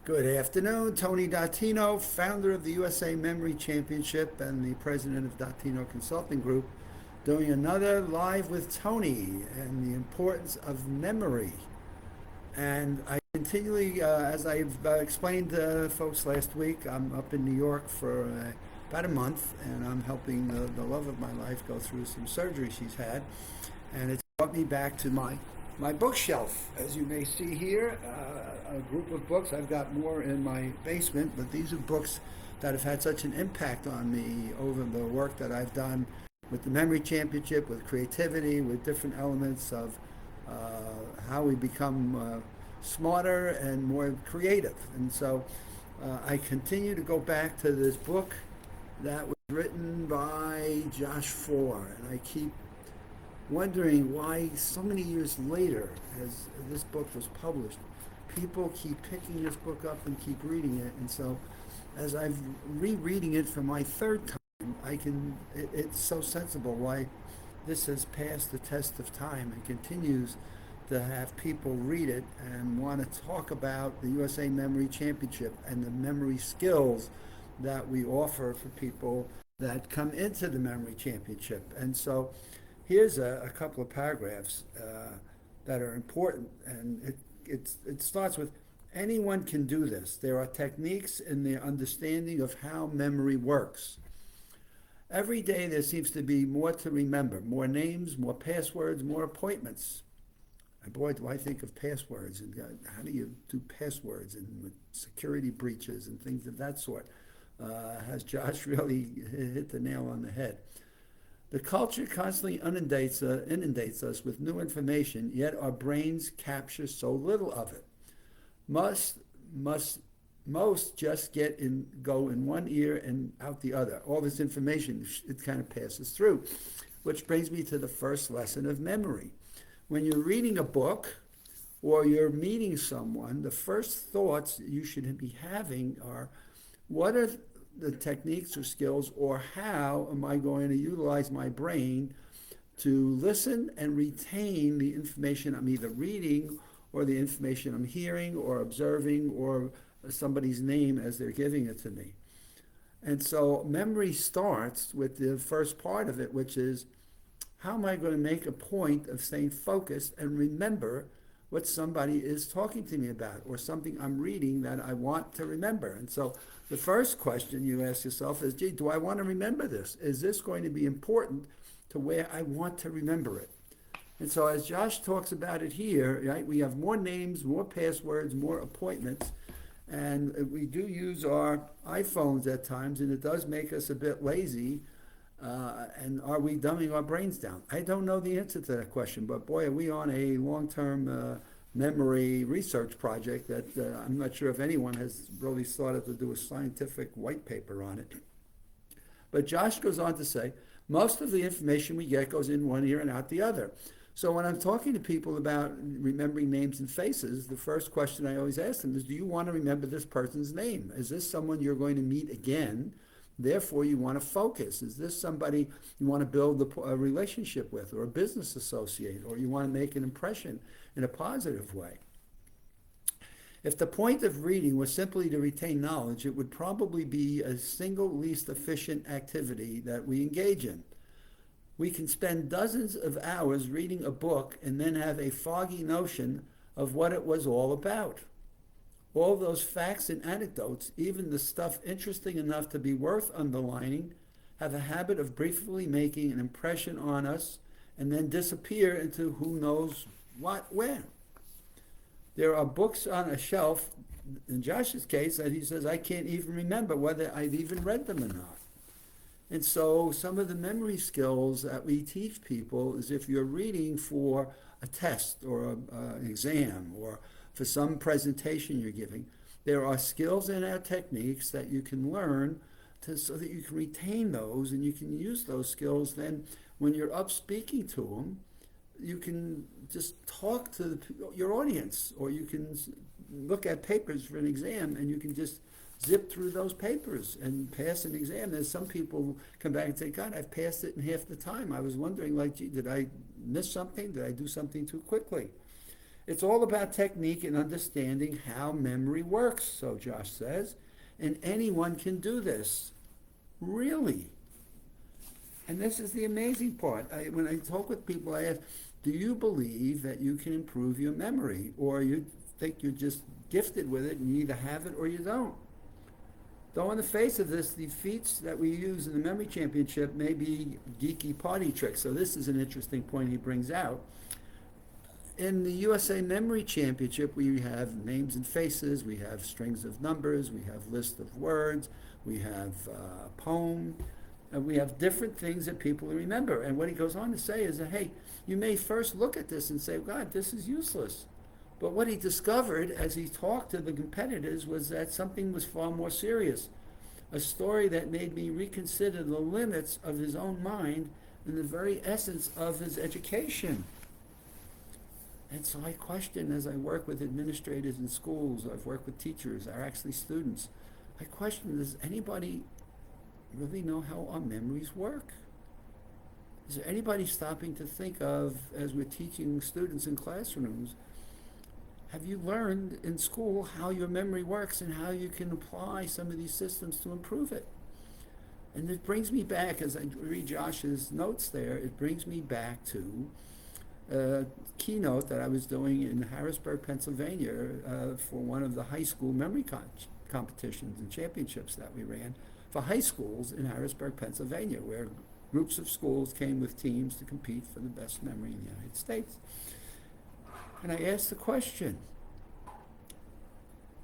Good afternoon, Tony Dottino, founder of the USA Memory Championship and the president of Dottino Consulting Group, doing another Live with Tony and the importance of memory. And I continually, as I've explained to folks last week, I'm up in New York for about a month, and I'm helping the love of my life go through some surgery she's had. And it's brought me back to my bookshelf. As you may see here, a group of books. I've got more in my basement, but these are books that have had such an impact on me over the work that I've done with the Memory Championship, with creativity, with different elements of how we become smarter and more creative. And so I continue to go back to this book that was written by Josh Foer, and I keep wondering why so many years later, as this book was published, people keep picking this book up and keep reading it. And so as I'm rereading it for my third time, it's so sensible why this has passed the test of time and continues to have people read it and want to talk about the USA Memory Championship and the memory skills that we offer for people that come into the Memory Championship. And so here's a couple of paragraphs that are important, and it starts with, anyone can do this. There are techniques in the understanding of how memory works. Every day there seems to be more to remember, more names, more passwords, more appointments. And boy, do I think of passwords, and how do you do passwords, and with security breaches and things of that sort. Has Josh really hit the nail on the head? The culture constantly inundates us with new information, yet our brains capture so little of it. Must, must, Most just go in one ear and out the other. All this information, it kind of passes through. Which brings me to the first lesson of memory. When you're reading a book or you're meeting someone, the first thoughts you should be having are, what are the techniques or skills, or how am I going to utilize my brain to listen and retain the information I'm either reading, or the information I'm hearing or observing, or somebody's name as they're giving it to me. And so memory starts with the first part of it, which is, how am I going to make a point of staying focused and remember what somebody is talking to me about, or something I'm reading that I want to remember? And so the first question you ask yourself is, gee, do I want to remember this? Is this going to be important to where I want to remember it? And so as Josh talks about it here, right, we have more names, more passwords, more appointments, and we do use our iPhones at times, and it does make us a bit lazy. And are we dumbing our brains down? I don't know the answer to that question, but boy, are we on a long-term memory research project that I'm not sure if anyone has really started to do a scientific white paper on it. But Josh goes on to say, most of the information we get goes in one ear and out the other. So when I'm talking to people about remembering names and faces, the first question I always ask them is, do you want to remember this person's name? Is this someone you're going to meet again? Therefore, you want to focus. Is this somebody you want to build a relationship with, or a business associate, or you want to make an impression in a positive way? If the point of reading was simply to retain knowledge, it would probably be a single least efficient activity that we engage in. We can spend dozens of hours reading a book and then have a foggy notion of what it was all about. All those facts and anecdotes, even the stuff interesting enough to be worth underlining, have a habit of briefly making an impression on us and then disappear into who knows what, when. There are books on a shelf, in Josh's case, that he says, I can't even remember whether I've even read them or not. And so some of the memory skills that we teach people is, if you're reading for a test or an exam, or for some presentation you're giving, there are skills and our techniques that you can learn so that you can retain those, and you can use those skills then when you're up speaking to them. You can just talk to your audience, or you can look at papers for an exam, and you can just zip through those papers and pass an exam. There's some people who come back and say, God, I've passed it in half the time. I was wondering, like, gee, did I miss something? Did I do something too quickly? It's all about technique and understanding how memory works, so Josh says. And anyone can do this. Really. And this is the amazing part. When I talk with people, I ask, do you believe that you can improve your memory? Or you think you're just gifted with it and you either have it or you don't? Though on the face of this, the feats that we use in the memory championship may be geeky party tricks. So this is an interesting point he brings out. In the USA Memory Championship, we have names and faces, we have strings of numbers, we have lists of words, we have a poem, and we have different things that people remember. And what he goes on to say is that, hey, you may first look at this and say, God, this is useless. But what he discovered as he talked to the competitors was that something was far more serious. A story that made me reconsider the limits of his own mind and the very essence of his education. And so I question, as I work with administrators in schools, I've worked with teachers, are actually students, I question, does anybody really know how our memories work? Is there anybody stopping to think of, as we're teaching students in classrooms, have you learned in school how your memory works and how you can apply some of these systems to improve it? And it brings me back, as I read Josh's notes there, it brings me back to a keynote that I was doing in Harrisburg, Pennsylvania, for one of the high school memory competitions and championships that we ran for high schools in Harrisburg, Pennsylvania, where groups of schools came with teams to compete for the best memory in the United States. And I asked the question,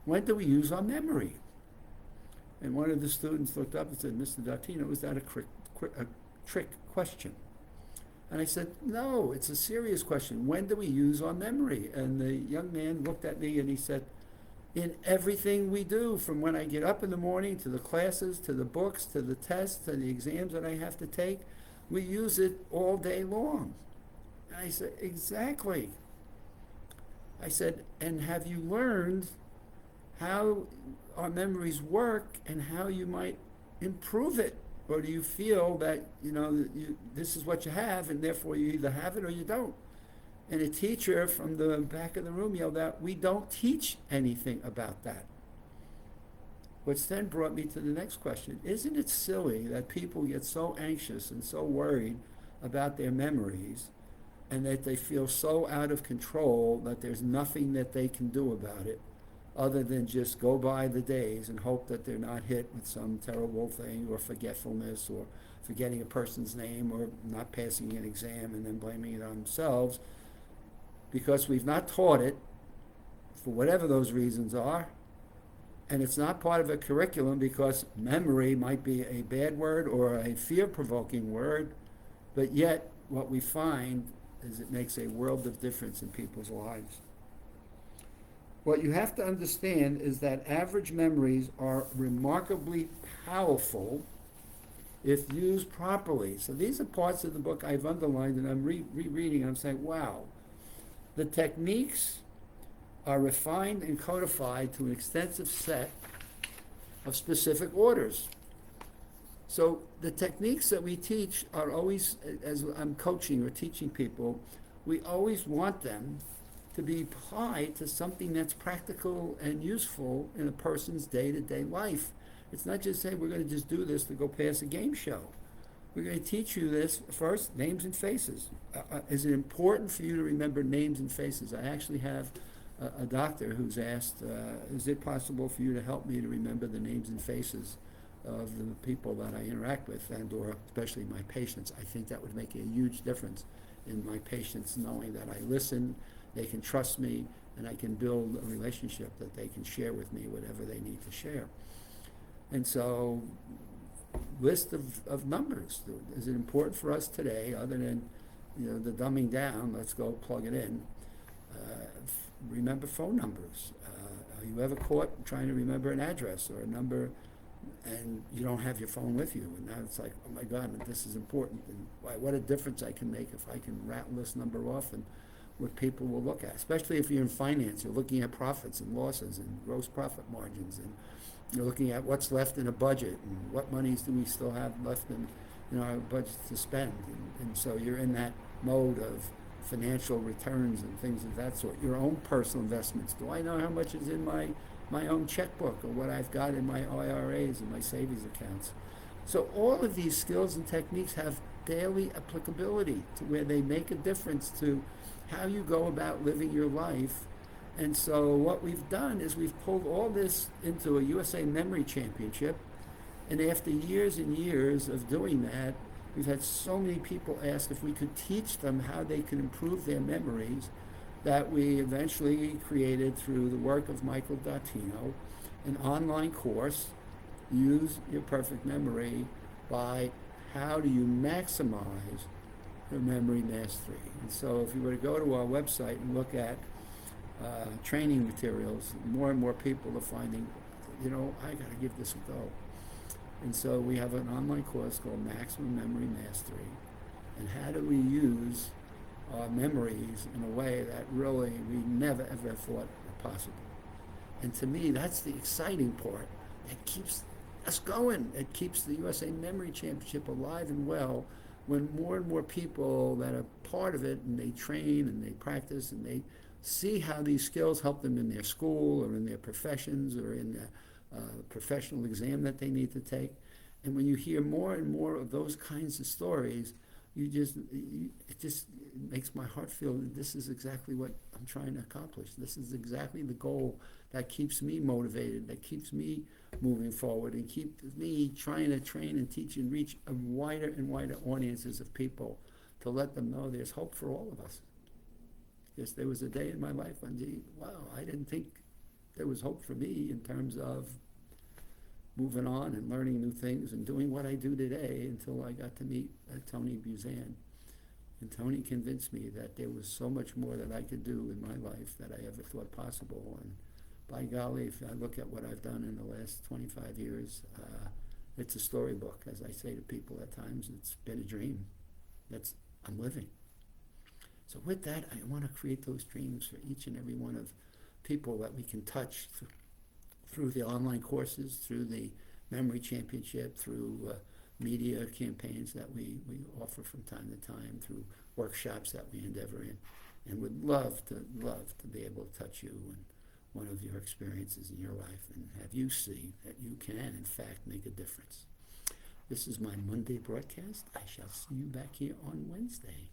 when do we use our memory? And one of the students looked up and said, Mr. Dattino, is that a trick question? And I said, no, it's a serious question. When do we use our memory? And the young man looked at me and he said, in everything we do, from when I get up in the morning to the classes, to the books, to the tests, to the exams that I have to take, we use it all day long. And I said, exactly. I said, and have you learned how our memories work and how you might improve it? Or do you feel that, this is what you have and therefore you either have it or you don't? And a teacher from the back of the room yelled out, we don't teach anything about that. Which then brought me to the next question. Isn't it silly that people get so anxious and so worried about their memories and that they feel so out of control that there's nothing that they can do about it other than just go by the days and hope that they're not hit with some terrible thing or forgetfulness or forgetting a person's name or not passing an exam and then blaming it on themselves because we've not taught it for whatever those reasons are, and it's not part of a curriculum because memory might be a bad word or a fear-provoking word, but yet what we find is it makes a world of difference in people's lives. What you have to understand is that average memories are remarkably powerful if used properly. So these are parts of the book I've underlined and I'm rereading. I'm saying, wow, the techniques are refined and codified to an extensive set of specific orders. So the techniques that we teach are always, as I'm coaching or teaching people, we always want them to be applied to something that's practical and useful in a person's day-to-day life. It's not just saying we're going to just do this to go pass a game show. We're going to teach you this first, names and faces. Is it important for you to remember names and faces? I actually have a doctor who's asked, is it possible for you to help me to remember the names and faces of the people that I interact with and or especially my patients? I think that would make a huge difference in my patients knowing that I listen, they can trust me, and I can build a relationship that they can share with me whatever they need to share. And so, list of numbers. Is it important for us today, other than the dumbing down, let's go plug it in, remember phone numbers. Are you ever caught trying to remember an address or a number and you don't have your phone with you? And now it's like, oh my God, this is important. And what a difference I can make if I can rattle this number off and what people will look at. Especially if you're in finance, you're looking at profits and losses and gross profit margins, and you're looking at what's left in a budget and what monies do we still have left in our budget to spend. And so you're in that mode of financial returns and things of that sort. Your own personal investments. Do I know how much is in my own checkbook or what I've got in my IRAs and my savings accounts? So all of these skills and techniques have daily applicability to where they make a difference to how you go about living your life. And so what we've done is we've pulled all this into a USA Memory Championship. And after years and years of doing that, we've had so many people ask if we could teach them how they could improve their memories that we eventually created, through the work of Michael Dattino, an online course, Use Your Perfect Memory, by how do you maximize your memory mastery. And so if you were to go to our website and look at training materials, more and more people are finding, I got to give this a go. And so we have an online course called Maximum Memory Mastery. And how do we use our memories in a way that really we never ever thought possible. And to me, that's the exciting part that keeps us going. It keeps the USA Memory Championship alive and well, when more and more people that are part of it, and they train and they practice and they see how these skills help them in their school or in their professions or in the professional exam that they need to take. And when you hear more and more of those kinds of stories, it just makes my heart feel that this is exactly what I'm trying to accomplish. This is exactly the goal that keeps me motivated, that keeps me moving forward, and keeps me trying to train and teach and reach a wider and wider audiences of people, to let them know there's hope for all of us. Because there was a day in my life when, wow, I didn't think there was hope for me in terms of moving on and learning new things and doing what I do today, until I got to meet Tony Buzan. And Tony convinced me that there was so much more that I could do in my life that I ever thought possible. And by golly, if I look at what I've done in the last 25 years, it's a storybook. As I say to people at times, it's been a dream I'm living. So with that, I want to create those dreams for each and every one of people that we can touch through the online courses, through the Memory Championship, through media campaigns that we offer from time to time, through workshops that we endeavor in, and would love to be able to touch you and one of your experiences in your life, and have you see that you can, in fact, make a difference. This is my Monday broadcast. I shall see you back here on Wednesday.